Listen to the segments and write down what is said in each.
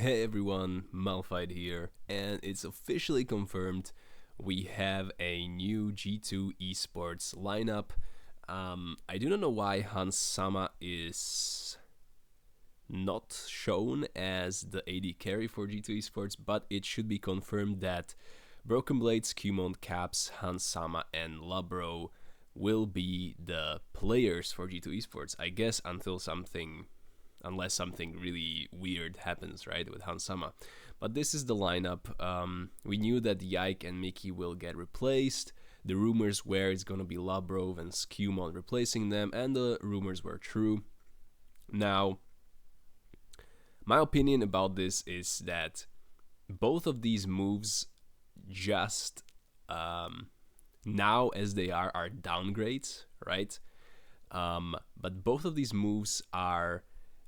Hey everyone, Malphite here, and it's officially confirmed we have a new G2 esports lineup. I do not know why Hans Sama is not shown as the AD carry for G2 esports, but it should be confirmed that Broken Blades, Qmon, Caps, Hans Sama, and Labro will be the players for G2 esports. I guess unless something really weird happens, right, with Hansama. But this is the lineup. We knew that Yike and Mickey will get replaced. The rumors were it's going to be Labrov and Skewmon replacing them, and the rumors were true. Now, my opinion about this is that both of these moves just now as they are downgrades, right? But both of these moves are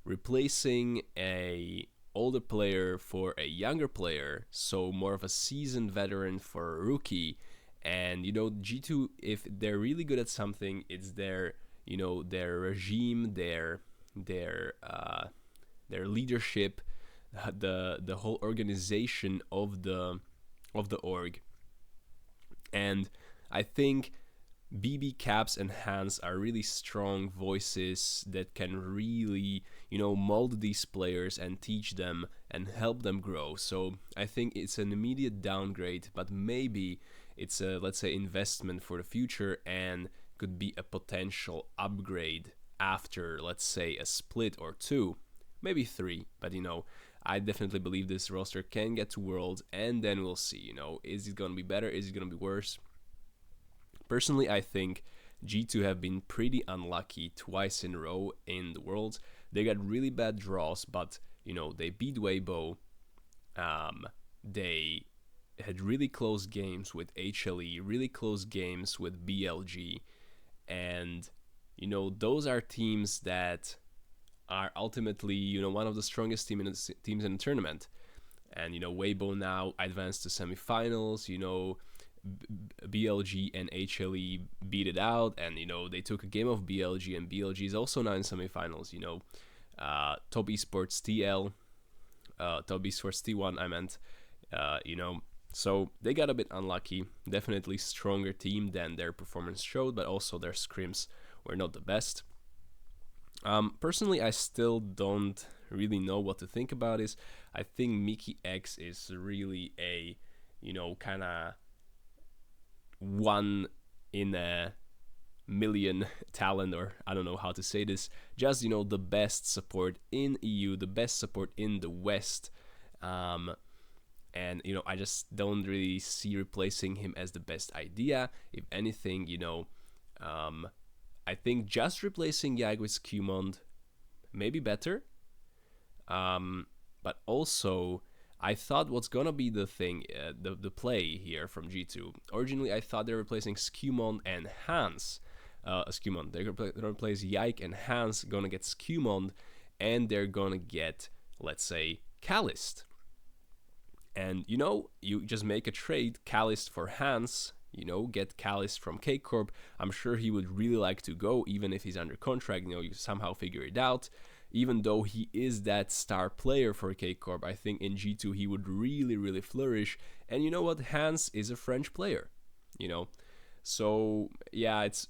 replacing a older player for a younger player, so more of a seasoned veteran for a rookie. And G2, if they're really good at something, it's their regime, their leadership, the whole organization of the org. And I think BB, Caps, and Hans are really strong voices that can really, mold these players and teach them and help them grow. So I think it's an immediate downgrade, but maybe it's a, let's say, investment for the future and could be a potential upgrade after, let's say, a split or two, maybe three. But I definitely believe this roster can get to Worlds, and then we'll see. Is it gonna be better? Is it gonna be worse? Personally, I think G2 have been pretty unlucky twice in a row in the Worlds. They got really bad draws, but they beat Weibo. They had really close games with HLE, really close games with BLG, and those are teams that are ultimately one of the strongest teams in the tournament. And Weibo now advanced to semifinals. BLG and HLE beat it out, and they took a game of BLG, and BLG is also now in semifinals. Top Esports TL, Top Esports T1, I meant. So they got a bit unlucky. Definitely stronger team than their performance showed, but also their scrims were not the best. Personally, I still don't really know what to think about this. I think Mickey X is really a kind of one in a million talent, or I don't know how to say this, just the best support in EU, the best support in the West, and I just don't really see replacing him as the best idea. If anything, I think just replacing Yag with Qmond may be better, but also I thought what's gonna be the thing, the play here from G2. Originally, I thought they were replacing Skewmon and Hans. Skewmon. They're gonna replace Yike and Hans. Gonna get Skewmon, and they're gonna get, let's say, Calist. And you just make a trade, Calist for Hans. Get Calist from K Corp. I'm sure he would really like to go, even if he's under contract. You somehow figure it out. Even though he is that star player for K Corp, I think in G2 he would really, really flourish. And you know what? Hans is a French player, So, yeah, it's,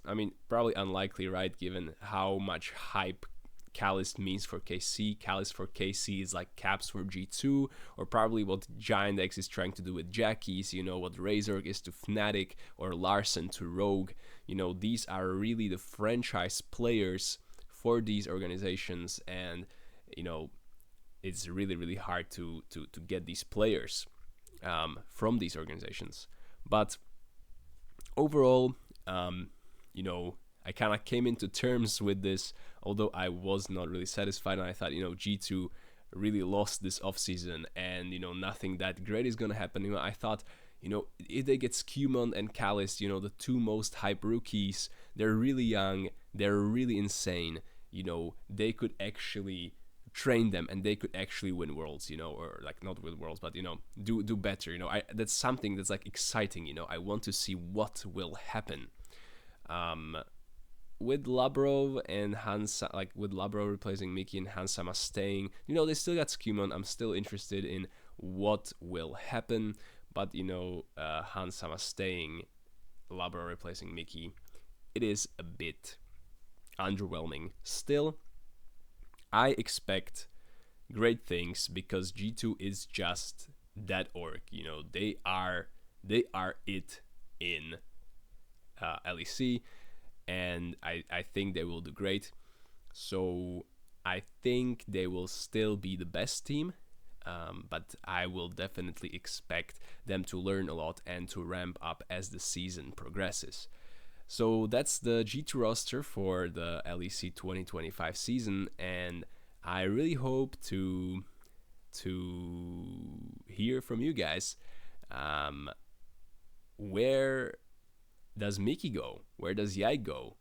probably unlikely, right? Given how much hype Calist means for KC. Calist for KC is like Caps for G2, or probably what Giant X is trying to do with Jackies, what Razork is to Fnatic, or Larsen to Rogue. These are really the franchise players for these organizations, and it's really, really hard to get these players from these organizations. But overall, I kind of came into terms with this, although I was not really satisfied, and I thought G2 really lost this offseason, and nothing that great is gonna happen. I thought if they get Skewmon and Calist, the two most hype rookies, they're really young, they're really insane. They could actually train them, and they could actually win Worlds. Or like not win Worlds, but do better. That's something that's like exciting. I want to see what will happen. with Labrov and Hansa, like with Labrov replacing Mickey and Hansama staying, they still got Skumon. I'm still interested in what will happen, but Hansama staying, Labrov replacing Mickey, it is a bit underwhelming. Still, I expect great things because G2 is just that org. They are it in LEC, and I think they will do great. So I think they will still be the best team, but I will definitely expect them to learn a lot and to ramp up as the season progresses. So that's the G2 roster for the LEC 2025 season, and I really hope to hear from you guys. Where does Mickey go? Where does Yai go?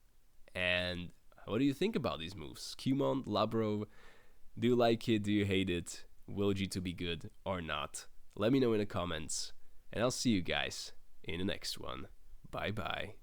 And what do you think about these moves? Kumon, Labrov, do you like it? Do you hate it? Will G2 be good or not? Let me know in the comments, and I'll see you guys in the next one. Bye bye.